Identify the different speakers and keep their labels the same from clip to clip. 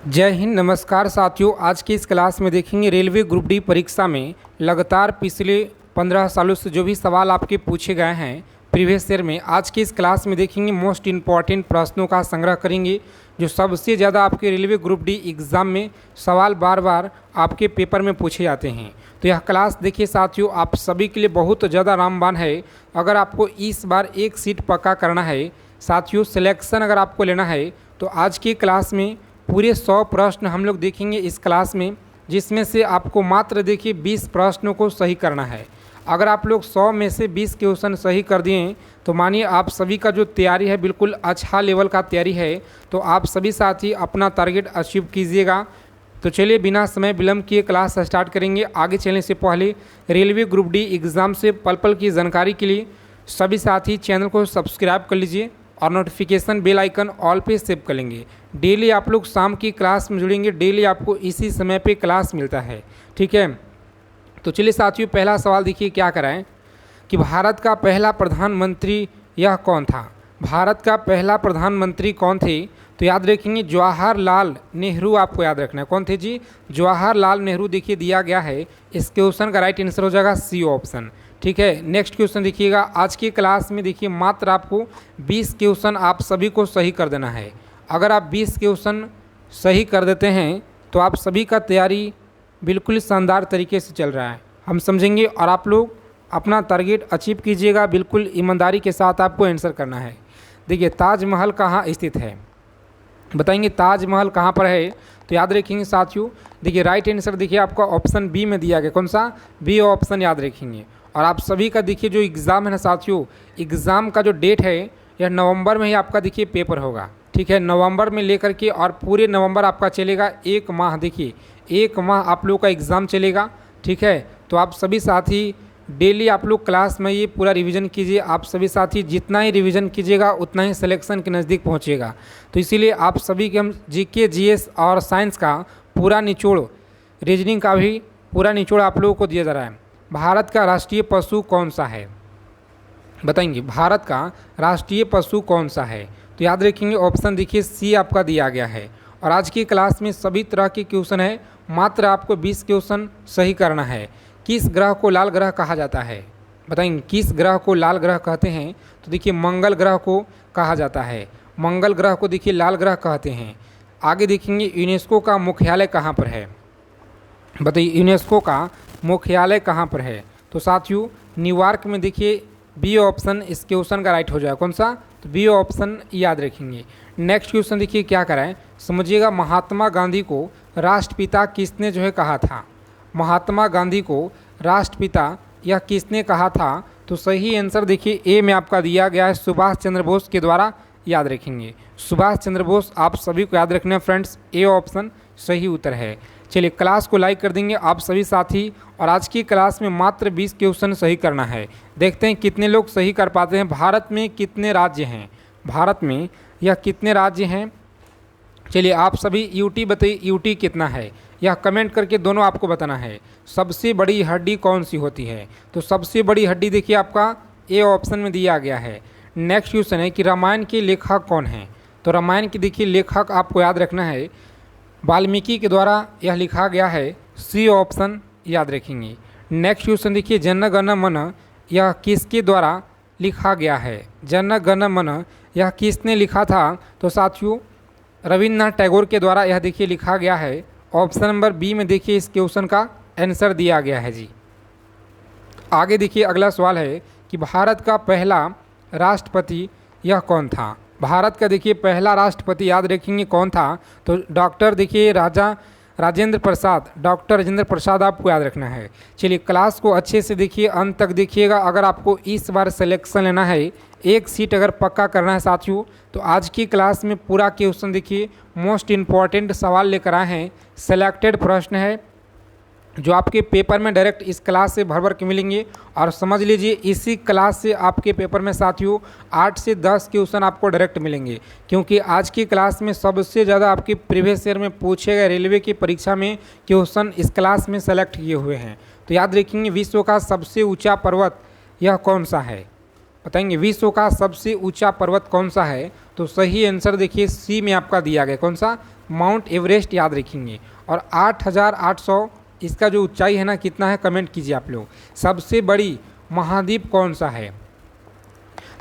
Speaker 1: जय हिंद, नमस्कार साथियों। आज की इस क्लास में देखेंगे रेलवे ग्रुप डी परीक्षा में लगातार पिछले 15 सालों से जो भी सवाल आपके पूछे गए हैं प्रीवियस ईयर में, आज की इस क्लास में देखेंगे मोस्ट इम्पॉर्टेंट प्रश्नों का संग्रह करेंगे जो सबसे ज़्यादा आपके रेलवे ग्रुप डी एग्ज़ाम में सवाल बार बार आपके पेपर में पूछे जाते हैं। तो यह क्लास देखिए साथियों, आप सभी के लिए बहुत ज़्यादा रामबाण है। अगर आपको इस बार एक सीट पक्का करना है साथियों, सिलेक्शन अगर आपको लेना है तो आज की क्लास में पूरे 100 प्रश्न हम लोग देखेंगे इस क्लास में, जिसमें से आपको मात्र देखिए 20 प्रश्नों को सही करना है। अगर आप लोग 100 में से 20 क्वेश्चन सही कर दिए तो मानिए आप सभी का जो तैयारी है बिल्कुल अच्छा लेवल का तैयारी है, तो आप सभी साथी अपना टारगेट अचीव कीजिएगा। तो चलिए बिना समय विलंब किए क्लास स्टार्ट करेंगे। आगे चलने से पहले रेलवे ग्रुप डी एग्ज़ाम से पल पल की जानकारी के लिए सभी साथी चैनल को सब्सक्राइब कर लीजिए और नोटिफिकेशन बेल आइकन ऑल पे सेव कर लेंगे। डेली आप लोग शाम की क्लास में जुड़ेंगे, डेली आपको इसी समय पे क्लास मिलता है, ठीक है। तो चलिए साथियों, पहला सवाल देखिए क्या कराएं कि भारत का पहला प्रधानमंत्री यह कौन था। भारत का पहला प्रधानमंत्री कौन थे? तो याद रखेंगे जवाहरलाल नेहरू, आपको याद रखना है। कौन थे जी? जवाहरलाल नेहरू देखिए दिया गया है। इस क्वेश्चन का राइट आंसर हो जाएगा सी ऑप्शन, ठीक है। नेक्स्ट क्वेश्चन देखिएगा। आज की क्लास में देखिए मात्र आपको 20 क्वेश्चन आप सभी को सही कर देना है। अगर आप 20 क्वेश्चन सही कर देते हैं तो आप सभी का तैयारी बिल्कुल शानदार तरीके से चल रहा है, हम समझेंगे। और आप लोग अपना टारगेट अचीव कीजिएगा, बिल्कुल ईमानदारी के साथ आपको आंसर करना है। देखिए ताजमहल कहाँ स्थित है, बताएंगे ताजमहल कहाँ पर है। तो याद रखेंगे साथियों, देखिए राइट आंसर देखिए आपका ऑप्शन बी में दिया गया। कौन सा? बी ऑप्शन याद रखेंगे। और आप सभी का देखिए जो एग्ज़ाम है ना साथियों, एग्ज़ाम का जो डेट है यह नवंबर में ही आपका देखिए पेपर होगा, ठीक है। नवंबर में लेकर के और पूरे नवंबर आपका चलेगा 1 माह। देखिए 1 माह आप लोग का एग्ज़ाम चलेगा, ठीक है। तो आप सभी साथी डेली आप लोग क्लास में ये पूरा रिवीजन कीजिए। आप सभी साथी जितना ही रिवीजन कीजिएगा उतना ही सिलेक्शन के नज़दीक पहुँचिएगा। तो इसीलिए आप सभी के हम जीके, जीएस और साइंस का पूरा निचोड़, रीजनिंग का भी पूरा निचोड़ आप लोगों को दिया जा रहा है। भारत का राष्ट्रीय पशु कौन सा है, बताएंगे भारत का राष्ट्रीय पशु कौन सा है। तो याद रखेंगे ऑप्शन देखिए सी आपका दिया गया है। और आज की क्लास में सभी तरह के क्वेश्चन है, मात्र आपको 20 क्वेश्चन सही करना है। किस ग्रह को लाल ग्रह कहा जाता है, बताएंगे किस ग्रह को लाल ग्रह कहते हैं। तो देखिए मंगल ग्रह को कहा जाता है, मंगल ग्रह को देखिए लाल ग्रह कहते हैं। आगे देखेंगे यूनेस्को का मुख्यालय कहाँ पर है, बताइए यूनेस्को का मुख्यालय कहाँ पर है। तो साथियों न्यूयॉर्क में। देखिए बी ऑप्शन इस क्वेश्चन का राइट हो जाएगा। कौन सा? तो बी ऑप्शन याद रखेंगे। नेक्स्ट क्वेश्चन देखिए क्या कराएं, समझिएगा महात्मा गांधी को राष्ट्रपिता किसने जो है कहा था। महात्मा गांधी को राष्ट्रपिता यह किसने कहा था? तो सही आंसर देखिए ए में आपका दिया गया है, सुभाष चंद्र बोस के द्वारा। याद रखेंगे सुभाष चंद्र बोस, आप सभी को याद रखना है फ्रेंड्स, ए ऑप्शन सही उत्तर है। चलिए क्लास को लाइक कर देंगे आप सभी साथी। और आज की क्लास में मात्र 20 क्वेश्चन सही करना है। देखते हैं कितने लोग सही कर पाते हैं। भारत में कितने राज्य हैं, भारत में यह कितने राज्य हैं। चलिए आप सभी यूटी बताइए, यूटी कितना है, यह कमेंट करके दोनों आपको बताना है। सबसे बड़ी हड्डी कौन सी होती है? तो सबसे बड़ी हड्डी देखिए आपका ए ऑप्शन में दिया गया है। नेक्स्ट क्वेश्चन है कि रामायण के लेखक कौन हैं। तो रामायण की देखिए लेखक आपको याद रखना है, वाल्मीकि के द्वारा यह लिखा गया है, सी ऑप्शन याद रखेंगे। नेक्स्ट क्वेश्चन देखिए जन गण मन यह किसके द्वारा लिखा गया है, जन गण मन यह किसने लिखा था। तो साथियों रविन्द्रनाथ टैगोर के द्वारा यह देखिए लिखा गया है। ऑप्शन नंबर बी में देखिए इस क्वेश्चन का आंसर दिया गया है जी। आगे देखिए अगला सवाल है कि भारत का पहला राष्ट्रपति यह कौन था। भारत का देखिए पहला राष्ट्रपति याद रखेंगे कौन था। तो डॉक्टर देखिए राजेंद्र प्रसाद, डॉक्टर राजेंद्र प्रसाद आपको याद रखना है। चलिए क्लास को अच्छे से देखिए, अंत तक देखिएगा। अगर आपको इस बार सिलेक्शन लेना है, एक सीट अगर पक्का करना है साथियों, तो आज की क्लास में पूरा क्वेश्चन देखिए मोस्ट इम्पॉर्टेंट सवाल लेकर आए हैं। सेलेक्टेड प्रश्न है जो आपके पेपर में डायरेक्ट इस क्लास से भर भर के मिलेंगे। और समझ लीजिए इसी क्लास से आपके पेपर में साथियों 8 से 10 क्वेश्चन आपको डायरेक्ट मिलेंगे, क्योंकि आज की क्लास में सबसे ज़्यादा आपके प्रीवियस ईयर में पूछे गए रेलवे की परीक्षा में क्वेश्चन इस क्लास में सेलेक्ट किए हुए हैं। तो याद रखेंगे विश्व का सबसे ऊँचा पर्वत यह कौन सा है, बताएंगे विश्व का सबसे ऊंचा पर्वत कौन सा है? तो सही आंसर देखिए सी में आपका दिया गया, कौन सा? माउंट एवरेस्ट याद रखेंगे। और 8,800 इसका जो ऊंचाई है ना, कितना है कमेंट कीजिए आप लोग। सबसे बड़ी महाद्वीप कौन सा है?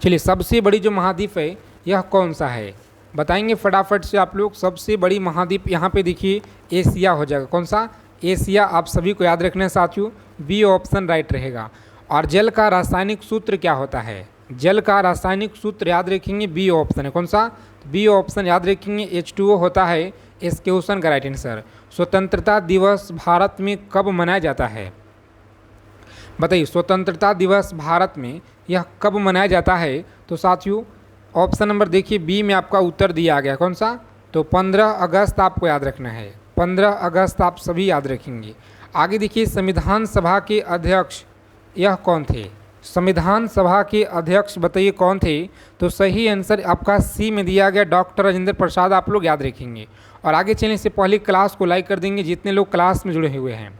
Speaker 1: चलिए, सबसे बड़ी जो महाद्वीप है यह कौन सा है बताएंगे फटाफट से आप लोग। सबसे बड़ी महाद्वीप यहाँ पे देखिए एशिया हो जाएगा, कौन सा? एशिया आप सभी को याद रखना है साथियों, बी ऑप्शन राइट रहेगा। और जल का रासायनिक सूत्र क्या होता है? जल का रासायनिक सूत्र याद रखेंगे, बी ऑप्शन है, कौन सा? बी ऑप्शन याद रखेंगे, H2O होता है। इस क्वेश्चन का राइट आंसर। स्वतंत्रता दिवस भारत में कब मनाया जाता है? बताइए, स्वतंत्रता दिवस भारत में यह कब मनाया जाता है? तो साथियों ऑप्शन नंबर देखिए बी में आपका उत्तर दिया गया, कौन सा? तो 15 अगस्त आपको याद रखना है, 15 अगस्त आप सभी याद रखेंगे। आगे देखिए, संविधान सभा के अध्यक्ष यह कौन थे? संविधान सभा के अध्यक्ष बताइए कौन थे? तो सही आंसर आपका सी में दिया गया, डॉक्टर राजेंद्र प्रसाद, आप लोग याद रखेंगे। और आगे चलने से पहले क्लास को लाइक कर देंगे जितने लोग क्लास में जुड़े हुए हैं।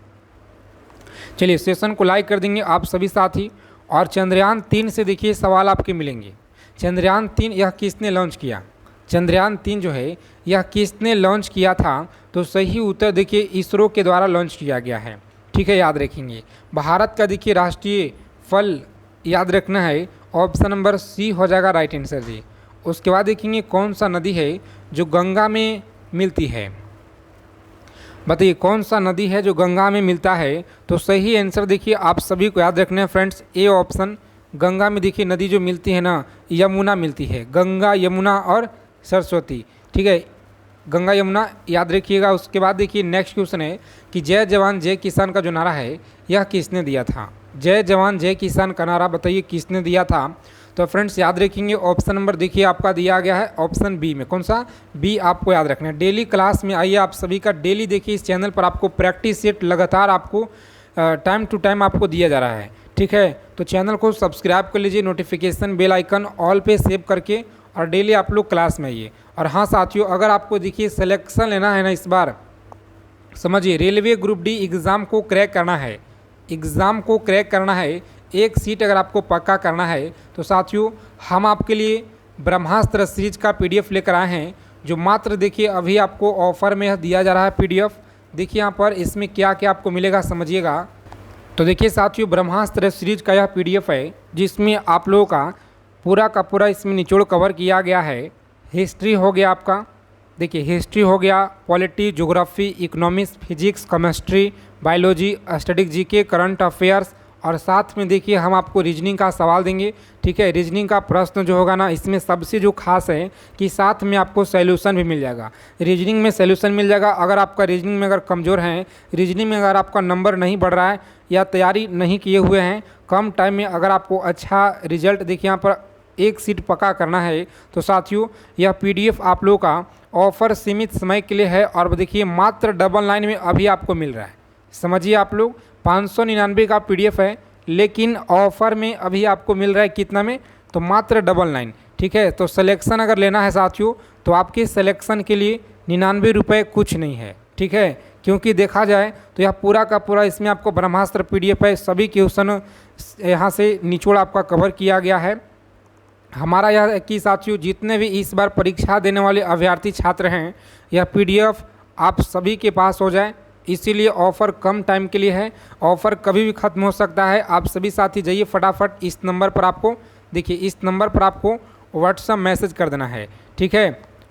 Speaker 1: चलिए, सेशन को लाइक कर देंगे आप सभी साथी। और चंद्रयान 3 से देखिए सवाल आपके मिलेंगे। चंद्रयान 3 यह किसने लॉन्च किया? चंद्रयान 3 जो है यह किसने लॉन्च किया था? तो सही उत्तर देखिए इसरो के द्वारा लॉन्च किया गया है, ठीक है, याद रखेंगे। भारत का देखिए राष्ट्रीय फल याद रखना है, ऑप्शन नंबर सी हो जाएगा राइट आंसर जी। उसके बाद देखेंगे कौन सा नदी है जो गंगा में मिलती है? बताइए कौन सा नदी है जो गंगा में मिलता है? तो सही आंसर देखिए आप सभी को याद रखना है फ्रेंड्स, ए ऑप्शन। गंगा में देखिए नदी जो मिलती है ना, यमुना मिलती है, गंगा यमुना और सरस्वती, ठीक है, गंगा यमुना याद रखिएगा। उसके बाद देखिए नेक्स्ट क्वेश्चन है कि जय जवान जय किसान का जो नारा है यह किसने दिया था? जय जवान जय किसान का नारा बताइए किसने दिया था? तो फ्रेंड्स याद रखेंगे ऑप्शन नंबर देखिए आपका दिया गया है ऑप्शन बी में, कौन सा? बी आपको याद रखना है। डेली क्लास में आइए आप सभी का, डेली देखिए इस चैनल पर आपको प्रैक्टिस सेट लगातार आपको टाइम टू टाइम आपको दिया जा रहा है, ठीक है। तो चैनल को सब्सक्राइब कर लीजिए, नोटिफिकेशन बेल आइकन ऑल पे सेव करके, और डेली आप लोग क्लास में आइए। और हाँ साथियों, अगर आपको देखिए सिलेक्शन लेना है ना इस बार, समझिए रेलवे ग्रुप डी एग्ज़ाम को क्रैक करना है, एग्ज़ाम को क्रैक करना है, एक सीट अगर आपको पक्का करना है, तो साथियों हम आपके लिए ब्रह्मास्त्र सीरीज का PDF लेकर आए हैं, जो मात्र देखिए अभी आपको ऑफ़र में दिया जा रहा है PDF। देखिए यहाँ पर इसमें क्या क्या आपको मिलेगा समझिएगा। तो देखिए साथियों, ब्रह्मास्त्र सीरीज का यह PDF है जिसमें आप लोगों का पूरा इसमें निचोड़ कवर किया गया है। हिस्ट्री हो गया आपका, देखिए हिस्ट्री हो गया, polity, geography, economics, physics, chemistry, biology, static GK, current affairs, और साथ में देखिए हम आपको रीजनिंग का सवाल देंगे, ठीक है। रीजनिंग का प्रश्न जो होगा ना, इसमें सबसे जो खास है कि साथ में आपको सॉल्यूशन भी मिल जाएगा, रीजनिंग में सॉल्यूशन मिल जाएगा। अगर आपका रीजनिंग में अगर कमज़ोर हैं, रीजनिंग में अगर आपका नंबर नहीं बढ़ रहा है या तैयारी नहीं किए हुए हैं, कम टाइम में अगर आपको अच्छा रिजल्ट देखिए यहाँ पर एक सीट पक्का करना है, तो साथियों यह PDF आप लोगों का ऑफ़र सीमित समय के लिए है। और देखिए मात्र 99 में अभी आपको मिल रहा है, समझिए आप लोग 599 का PDF है, लेकिन ऑफ़र में अभी आपको मिल रहा है कितना में? तो मात्र 99, ठीक है। तो सिलेक्शन अगर लेना है साथियों, तो आपके सिलेक्शन के लिए 99 रुपये कुछ नहीं है, ठीक है। क्योंकि देखा जाए तो यह पूरा का पूरा इसमें आपको ब्रह्मास्त्र PDF है, सभी क्वेश्चन यहाँ से निचोड़ आपका कवर किया गया है। हमारा यह है कि साथियों जितने भी इस बार परीक्षा देने वाले अभ्यर्थी छात्र हैं, यह PDF आप सभी के पास हो जाए, इसीलिए ऑफ़र कम टाइम के लिए है, ऑफ़र कभी भी ख़त्म हो सकता है। आप सभी साथी जाइए फटाफट इस नंबर पर, आपको देखिए इस नंबर पर आपको व्हाट्सएप मैसेज कर देना है, ठीक है।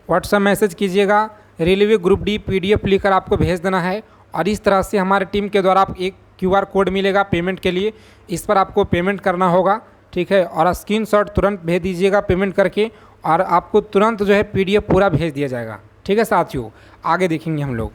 Speaker 1: व्हाट्सएप मैसेज कीजिएगा, रेलवे ग्रुप डी PDF लिखकर आपको भेज देना है। और इस तरह से हमारे टीम के द्वारा आप एक QR कोड मिलेगा पेमेंट के लिए, इस पर आपको पेमेंट करना होगा, ठीक है। और स्क्रीनशॉट तुरंत भेज दीजिएगा पेमेंट करके, और आपको तुरंत जो है PDF पूरा भेज दिया जाएगा, ठीक है साथियों। आगे देखेंगे हम लोग।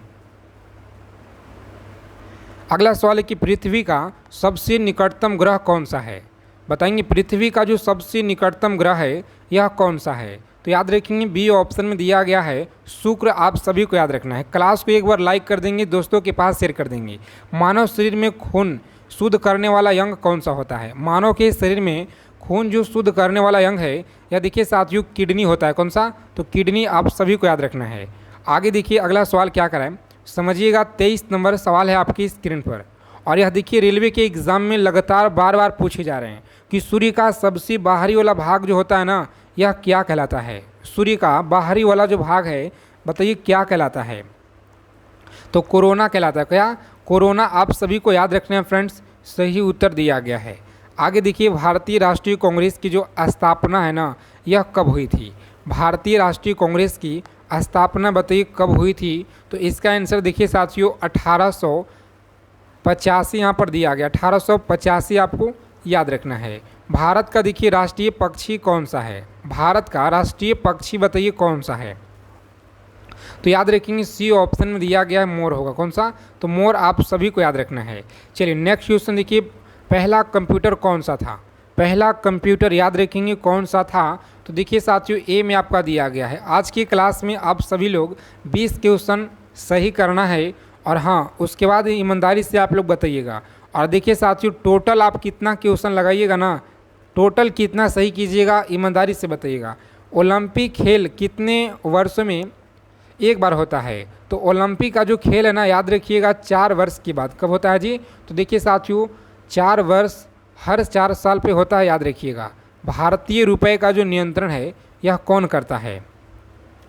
Speaker 1: अगला सवाल है कि पृथ्वी का सबसे निकटतम ग्रह कौन सा है? बताएंगे पृथ्वी का जो सबसे निकटतम ग्रह है यह कौन सा है? तो याद रखेंगे बी ऑप्शन में दिया गया है शुक्र, आप सभी को याद रखना है। क्लास को एक बार लाइक कर देंगे, दोस्तों के पास शेयर कर देंगे। मानव शरीर में खून शुद्ध करने वाला अंग कौन सा होता है? मानव के शरीर में खून जो शुद्ध करने वाला अंग है, या देखिए साथियों किडनी होता है, कौन सा? तो किडनी आप सभी को याद रखना है। आगे देखिए अगला सवाल क्या कराएं, समझिएगा। 23 नंबर सवाल है आपकी स्क्रीन पर, और यह देखिए रेलवे के एग्ज़ाम में लगातार बार बार पूछे जा रहे हैं कि सूर्य का सबसे बाहरी वाला भाग जो होता है ना, यह क्या कहलाता है। सूर्य का बाहरी वाला जो भाग है, बताइए क्या कहलाता है। तो कोरोना कहलाता है। क्या? कोरोना। आप सभी को याद रखना है फ्रेंड्स, सही उत्तर दिया गया है। आगे देखिए, भारतीय राष्ट्रीय कांग्रेस की जो स्थापना है ना, यह कब हुई थी। भारतीय राष्ट्रीय कांग्रेस की स्थापना बताइए कब हुई थी। तो इसका आंसर देखिए साथियों 1885 यहाँ पर दिया गया। 1885 आपको याद रखना है। भारत का देखिए राष्ट्रीय पक्षी कौन सा है। भारत का राष्ट्रीय पक्षी बताइए कौन सा है। तो याद रखेंगे सी ऑप्शन में दिया गया है, मोर होगा। कौन सा? तो मोर आप सभी को याद रखना है। चलिए नेक्स्ट क्वेश्चन देखिए, पहला कंप्यूटर कौन सा था। पहला कंप्यूटर याद रखेंगे कौन सा था। तो देखिए साथियों ए में आपका दिया गया है। आज की क्लास में आप सभी लोग 20 क्वेश्चन सही करना है और हाँ, उसके बाद ईमानदारी से आप लोग बताइएगा। और देखिए साथियों टोटल आप कितना क्वेश्चन लगाइएगा ना, टोटल कितना सही कीजिएगा, ईमानदारी से बताइएगा। ओलंपिक खेल कितने वर्षों में एक बार होता है। तो ओलंपिक का जो खेल है ना, याद रखिएगा 4 वर्ष के बाद। कब होता है जी? तो देखिए साथियों 4 वर्ष हर 4 साल पे होता है, याद रखिएगा। भारतीय रुपए का जो नियंत्रण है यह कौन करता है।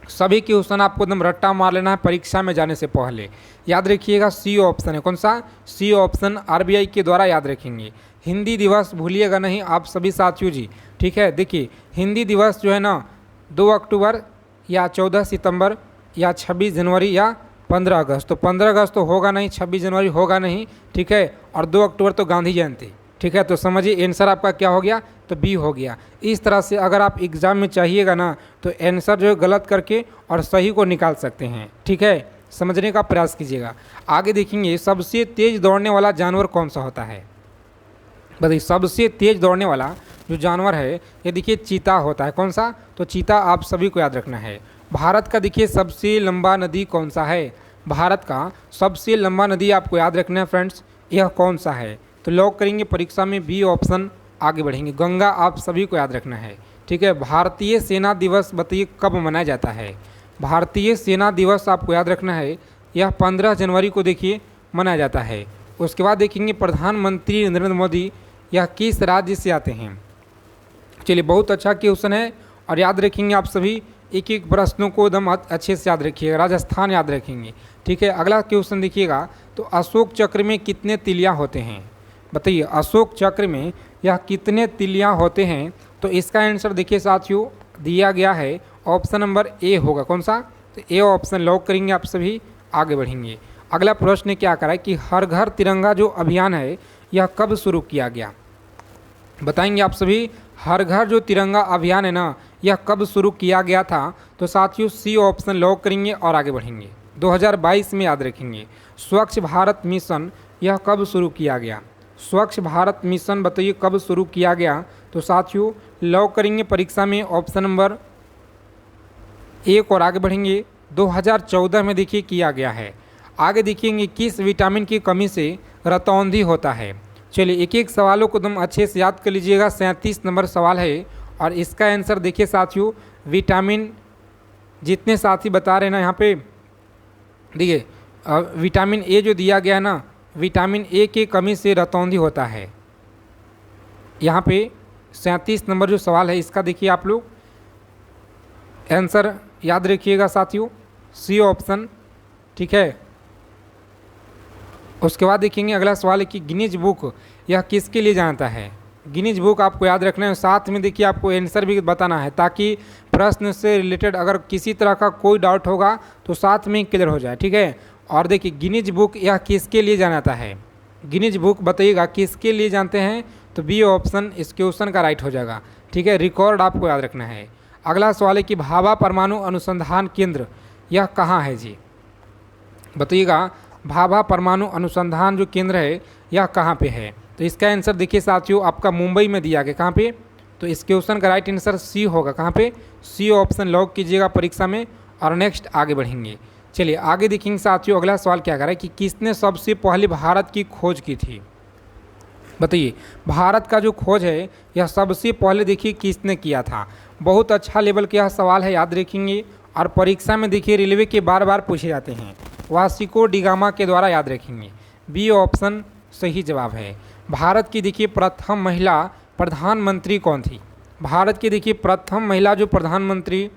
Speaker 1: सभी क्वेश्चन आपको एकदम रट्टा मार लेना है परीक्षा में जाने से पहले। याद रखिएगा सी ऑप्शन है। कौन सा? सी ऑप्शन आरबीआई के द्वारा याद रखेंगे। हिंदी दिवस भूलिएगा नहीं आप सभी साथियों जी, ठीक है। देखिए हिंदी दिवस जो है ना 2 अक्टूबर या 14 सितंबर या 26 जनवरी या 15 अगस्त। तो 15 अगस्त तो होगा नहीं, 26 जनवरी होगा नहीं, ठीक है। और 2 अक्टूबर तो गांधी जयंती, ठीक है। तो समझिए आंसर आपका क्या हो गया, तो बी हो गया। इस तरह से अगर आप एग्ज़ाम में चाहिएगा ना, तो आंसर जो है गलत करके और सही को निकाल सकते हैं, ठीक है। समझने का प्रयास कीजिएगा। आगे देखेंगे सबसे तेज़ दौड़ने वाला जानवर कौन सा होता है। बताइए सबसे तेज़ दौड़ने वाला जो जानवर है ये देखिए चीता होता है। कौन सा? तो चीता आप सभी को याद रखना है। भारत का देखिए सबसे लंबा नदी कौन सा है। भारत का सबसे लंबा नदी आपको याद रखना है फ्रेंड्स, यह कौन सा है। तो लॉक करेंगे परीक्षा में बी ऑप्शन। आगे बढ़ेंगे, गंगा आप सभी को याद रखना है, ठीक है। भारतीय सेना दिवस बताइए कब मनाया जाता है। भारतीय सेना दिवस आपको याद रखना है, यह 15 जनवरी को देखिए मनाया जाता है। उसके बाद देखेंगे प्रधानमंत्री नरेंद्र मोदी यह किस राज्य से आते हैं। चलिए बहुत अच्छा क्वेश्चन है और याद रखेंगे आप सभी, एक एक प्रश्नों को एकदम अच्छे से याद रखिएगा। राजस्थान याद रखेंगे, ठीक है। अगला क्वेश्चन देखिएगा, तो अशोक चक्र में कितने तिलियाँ होते हैं। बताइए अशोक चक्र में यह कितने तिलियाँ होते हैं। तो इसका आंसर देखिए साथियों दिया गया है, ऑप्शन नंबर ए होगा। कौन सा? तो ए ऑप्शन लॉक करेंगे आप सभी। आगे बढ़ेंगे, अगला प्रश्न क्या करा है कि हर घर तिरंगा जो अभियान है यह कब शुरू किया गया। बताएंगे आप सभी, हर घर जो तिरंगा अभियान है ना, यह कब शुरू किया गया था। तो साथियों सी ऑप्शन लॉक करेंगे और आगे बढ़ेंगे। 2022 में याद रखेंगे। स्वच्छ भारत मिशन यह कब शुरू किया गया। स्वच्छ भारत मिशन बताइए कब शुरू किया गया। तो साथियों लॉक करेंगे परीक्षा में ऑप्शन नंबर 1 और आगे बढ़ेंगे। 2014 में देखिए किया गया है। आगे देखेंगे किस विटामिन की कमी से रतौंधी होता है। चलिए एक एक सवालों को एकदम अच्छे से याद कर लीजिएगा। 37 नंबर सवाल है और इसका आंसर देखिए साथियों विटामिन, जितने साथी बता रहे हैं ना यहाँ पे देखिए विटामिन ए जो दिया गया है ना, विटामिन ए की कमी से रतौंधी होता है। यहाँ पे 37 नंबर जो सवाल है इसका देखिए आप लोग आंसर याद रखिएगा साथियों, सी ऑप्शन, ठीक है। उसके बाद देखेंगे अगला सवाल है कि गिनीज बुक यह किसके लिए जानता है। गिनीज बुक आपको याद रखना है, साथ में देखिए आपको आंसर भी बताना है ताकि प्रश्न से रिलेटेड अगर किसी तरह का कोई डाउट होगा तो साथ में क्लियर हो जाए, ठीक है। और देखिए गिनीज बुक यह किसके लिए जाना है। गिनीज बुक बताइएगा किसके लिए जानते हैं। तो बी ऑप्शन इस क्वेश्चन का राइट हो जाएगा, ठीक है। रिकॉर्ड आपको याद रखना है। अगला सवाल है कि भाभा परमाणु अनुसंधान केंद्र यह कहाँ है जी। बताइएगा भाभा परमाणु अनुसंधान जो केंद्र है यह कहाँ पे है। तो इसका आंसर देखिए साथियों आपका मुंबई में दिया गया। कहाँ पे? तो इस क्वेश्चन का राइट आंसर सी होगा। कहाँ पे? सी ऑप्शन लॉक कीजिएगा परीक्षा में और नेक्स्ट आगे बढ़ेंगे। चलिए आगे देखेंगे साथियों अगला सवाल क्या कर रहा है कि किसने सबसे पहले भारत की खोज की थी। बताइए भारत का जो खोज है यह सबसे पहले देखिए किसने किया था। बहुत अच्छा लेवल का यह सवाल है, याद रखेंगे और परीक्षा में देखिए रेलवे के बार बार पूछे जाते हैं। वास्को डिगामा के द्वारा याद रखेंगे। बी ऑप्शन सही जवाब है। भारत की देखिए प्रथम महिला प्रधानमंत्री कौन थी? भारत की देखिए प्रथम महिला जो प्रधानमंत्री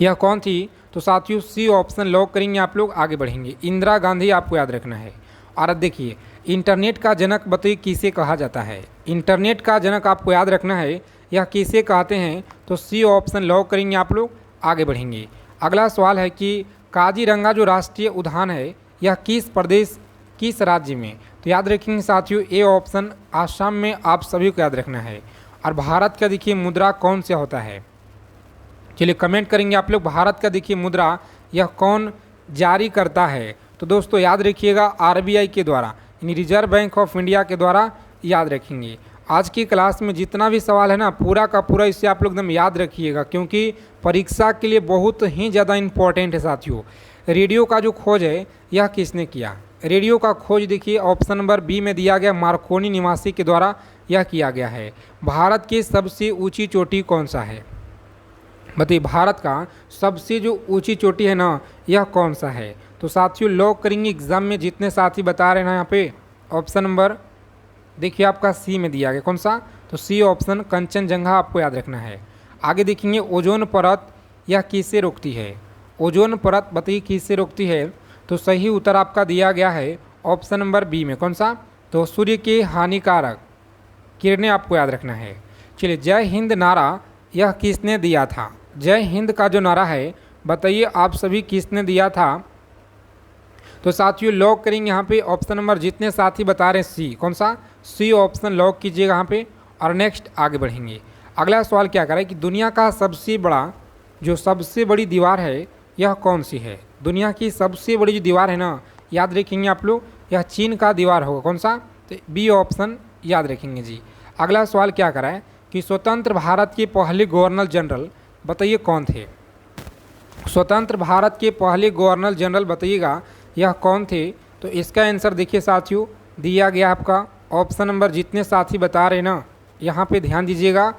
Speaker 1: यह कौन थी? तो साथियों सी ऑप्शन लॉक करेंगे आप लोग, आगे बढ़ेंगे। इंदिरा गांधी आपको याद रखना है। और अब देखिए इंटरनेट का जनक बताइए किसे कहा जाता है? इंटरनेट का जनक आपको याद रखना है, यह किसे कहते हैं? तो सी ऑप्शन लॉक करेंगे आप लोग, आगे बढ़ेंगे। अगला सवाल है कि काजीरंगा जो राष्ट्रीय उद्यान है यह किस प्रदेश किस राज्य में? तो याद रखेंगे साथियों ए ऑप्शन आसाम में, आप सभी को याद रखना है। और भारत का देखिए मुद्रा कौन सा होता है? चलिए कमेंट करेंगे आप लोग, भारत का देखिए मुद्रा यह कौन जारी करता है? तो दोस्तों याद रखिएगा आरबीआई के द्वारा, यानी रिजर्व बैंक ऑफ इंडिया के द्वारा याद रखेंगे। आज की क्लास में जितना भी सवाल है ना पूरा का पूरा इससे आप लोग एकदम याद रखिएगा, क्योंकि परीक्षा के लिए बहुत ही ज़्यादा इम्पोर्टेंट है साथियों। रेडियो का जो खोज है यह किसने किया? रेडियो का खोज देखिए ऑप्शन नंबर बी में दिया गया मार्कोनी निवासी के द्वारा यह किया गया है। भारत की सबसे ऊंची चोटी कौन सा है? बताइए भारत का सबसे जो ऊंची चोटी है ना यह कौन सा है? तो साथियों लॉक करेंगे, एग्जाम में जितने साथी बता रहे हैं ना यहाँ पे ऑप्शन नंबर देखिए आपका सी में दिया गया, कौन सा? तो सी ऑप्शन कंचनजंगा आपको याद रखना है। आगे देखेंगे ओजोन परत यह किसे रोकती है? ओजोन परत बताइए किसे रोकती है? तो सही उत्तर आपका दिया गया है ऑप्शन नंबर बी में, कौन सा? तो सूर्य के हानिकारक किरणें आपको याद रखना है। चलिए जय हिंद नारा यह किसने दिया था? जय हिंद का जो नारा है बताइए आप सभी किसने दिया था? तो साथियों लॉक करेंगे यहाँ पे ऑप्शन नंबर जितने साथी बता रहे हैं सी, कौन सा? सी ऑप्शन लॉक कीजिएगा यहाँ पे। और नेक्स्ट आगे बढ़ेंगे। अगला सवाल क्या कर रहा है कि दुनिया का सबसे बड़ी दीवार है यह कौन सी है? दुनिया की सबसे बड़ी जो दीवार है ना याद रखेंगे आप लोग, यह चीन का दीवार होगा, कौन सा? तो बी ऑप्शन याद रखेंगे जी। अगला सवाल क्या कर रहा है कि स्वतंत्र भारत के पहले गवर्नर जनरल बताइए कौन थे? स्वतंत्र भारत के पहले गवर्नर जनरल बताइएगा यह कौन थे? तो इसका आंसर देखिए साथियों दिया गया आपका ऑप्शन नंबर जितने साथी बता रहे हैं ना यहाँ पे ध्यान दीजिएगा,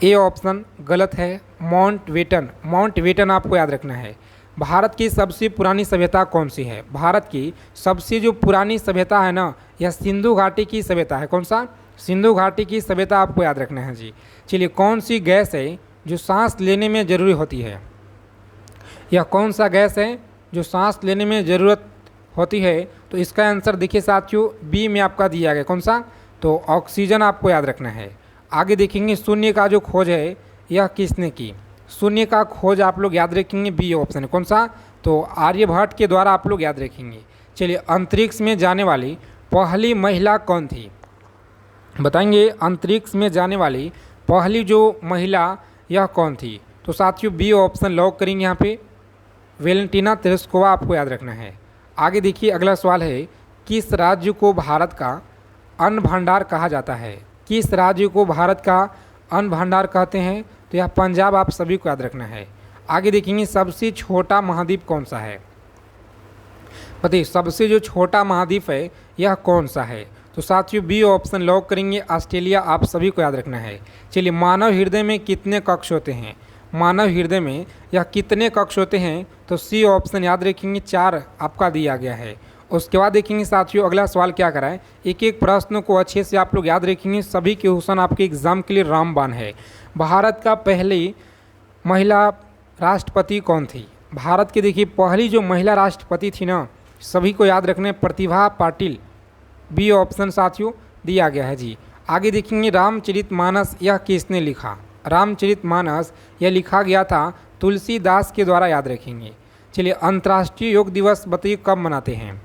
Speaker 1: ए ऑप्शन गलत है, माउंटबेटन आपको याद रखना है। भारत की सबसे पुरानी सभ्यता कौन सी है? भारत की सबसे जो पुरानी सभ्यता है ना यह सिंधु घाटी की सभ्यता है, कौन सा? सिंधु घाटी की सभ्यता आपको याद रखना है जी। चलिए कौन सी गैस है जो सांस लेने में ज़रूरी होती है? यह कौन सा गैस है जो सांस लेने में ज़रूरत होती है? तो इसका आंसर देखिए साथियों बी में आपका दिया गया, कौन सा? तो ऑक्सीजन आपको याद रखना है। आगे देखेंगे शून्य का जो खोज है यह किसने की? शून्य का खोज आप लोग याद रखेंगे बी ऑप्शन है, कौन सा? तो आर्यभट्ट के द्वारा आप लोग याद रखेंगे। चलिए अंतरिक्ष में जाने वाली पहली महिला कौन थी? बताएंगे अंतरिक्ष में जाने वाली पहली जो महिला यह कौन थी? तो साथियों बी ऑप्शन लॉक करेंगे यहाँ पे, वेलेंटिना तेरेस्कोवा आपको याद रखना है। आगे देखिए अगला सवाल है किस राज्य को भारत का अन्न भंडार कहा जाता है? किस राज्य को भारत का अन्न भंडार कहते हैं? तो यह पंजाब आप सभी को याद रखना है। आगे देखेंगे सबसे छोटा महाद्वीप कौन सा है? बताइए सबसे जो छोटा महाद्वीप है यह कौन सा है? तो साथियों बी ऑप्शन लॉक करेंगे, ऑस्ट्रेलिया आप सभी को याद रखना है। चलिए मानव हृदय में कितने कक्ष होते हैं? मानव हृदय में यह कितने कक्ष होते हैं? तो सी ऑप्शन याद रखेंगे 4 आपका दिया गया है। उसके बाद देखेंगे साथियों अगला सवाल क्या करा है, एक एक प्रश्न को अच्छे से आप लोग याद रखेंगे, सभी क्वेश्चन आपके एग्जाम के लिए रामबाण है। भारत का पहली महिला राष्ट्रपति कौन थी? भारत की देखिए पहली जो महिला राष्ट्रपति थी ना सभी को याद रखना है, प्रतिभा पाटिल, बी ऑप्शन साथियों दिया गया है जी। आगे देखेंगे रामचरितमानस यह किसने लिखा? रामचरितमानस यह लिखा गया था तुलसीदास के द्वारा, याद रखेंगे। चलिए अंतर्राष्ट्रीय योग दिवस बताइए कब मनाते हैं?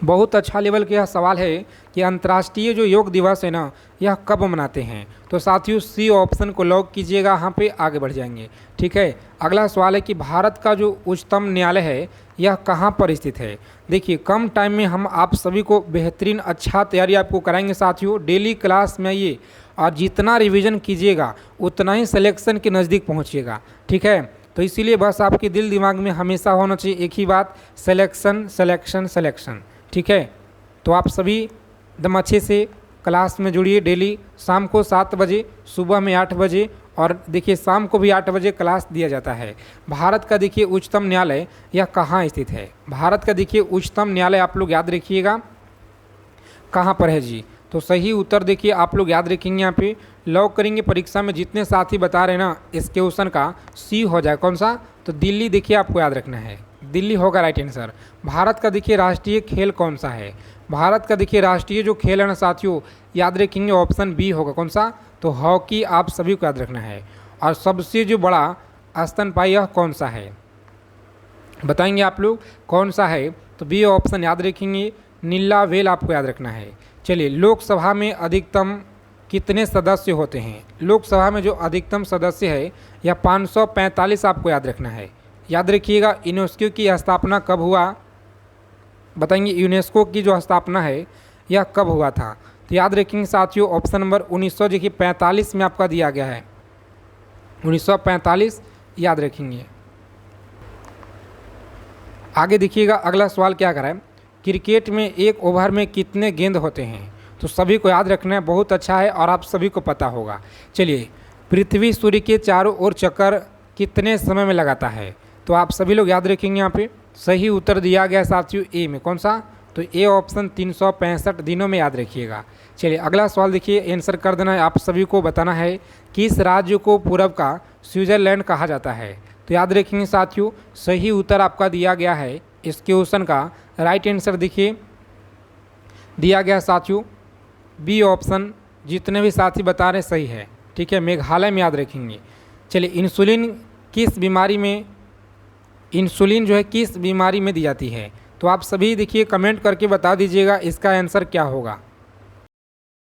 Speaker 1: बहुत अच्छा लेवल का यह सवाल है कि अंतर्राष्ट्रीय जो योग दिवस है ना यह कब मनाते हैं? तो साथियों सी ऑप्शन को लॉक कीजिएगा, यहाँ पे आगे बढ़ जाएंगे। ठीक है, अगला सवाल है कि भारत का जो उच्चतम न्यायालय है यह कहाँ पर स्थित है? देखिए कम टाइम में हम आप सभी को बेहतरीन अच्छा तैयारी आपको कराएंगे साथियों। डेली क्लास में आइए और जितना रिवीजन कीजिएगा उतना ही सिलेक्शन के नज़दीक पहुँचिएगा। ठीक है, तो इसीलिए बस आपके दिल दिमाग में हमेशा होना चाहिए एक ही बात, सिलेक्शन सिलेक्शन सिलेक्शन। ठीक है, तो आप सभी एकदम अच्छे से क्लास में जुड़िए। डेली शाम को 7 बजे, सुबह में 8 बजे और देखिए शाम को भी 8 बजे क्लास दिया जाता है। भारत का देखिए उच्चतम न्यायालय यह कहाँ स्थित है? भारत का देखिए उच्चतम न्यायालय आप लोग याद रखिएगा कहाँ पर है जी। तो सही उत्तर देखिए आप लोग याद रखेंगे, यहाँ पे लॉक करेंगे परीक्षा में जितने साथी बता रहे हैं ना, इस क्वेश्चन का सी हो जाए। कौन सा? तो दिल्ली देखिए आपको याद रखना है, दिल्ली होगा राइट आंसर। भारत का देखिए राष्ट्रीय खेल कौन सा है? भारत का देखिए राष्ट्रीय जो खेल है ना साथियों, याद रखेंगे ऑप्शन बी होगा। कौन सा? तो हॉकी आप सभी को याद रखना है। और सबसे जो बड़ा स्तनपायी यह कौन सा है? बताएंगे आप लोग कौन सा है? तो बी ऑप्शन याद रखेंगे, नीला व्हेल आपको याद रखना है। चलिए, लोकसभा में अधिकतम कितने सदस्य होते हैं? लोकसभा में जो अधिकतम सदस्य है यह 545 आपको याद रखना है। याद रखिएगा यूनेस्को की स्थापना कब हुआ? बताएंगे यूनेस्को की जो स्थापना है यह कब हुआ था? तो याद रखेंगे साथियों ऑप्शन नंबर 1945 में आपका दिया गया है, 1945 याद रखेंगे। आगे देखिएगा अगला सवाल क्या कर रहा है, क्रिकेट में एक ओवर में कितने गेंद होते हैं? तो सभी को याद रखना है, बहुत अच्छा है और आप सभी को पता होगा। चलिए, पृथ्वी सूर्य के चारों ओर चक्कर कितने समय में लगाता है? तो आप सभी लोग याद रखेंगे, यहाँ पे सही उत्तर दिया गया साथियों ए में। कौन सा? तो ए ऑप्शन 365 दिनों में याद रखिएगा। चलिए अगला सवाल देखिए, आंसर कर देना है, आप सभी को बताना है किस राज्य को पूरब का स्विट्जरलैंड कहा जाता है? तो याद रखेंगे साथियों सही उत्तर आपका दिया गया है इस क्वेश्चन का राइट आंसर देखिए दिया गया साथियों बी ऑप्शन, जितने भी साथी बता रहे सही है। ठीक है, मेघालय में याद रखेंगे। चलिए, इंसुलिन जो है किस बीमारी में दी जाती है? तो आप सभी देखिए कमेंट करके बता दीजिएगा इसका आंसर क्या होगा।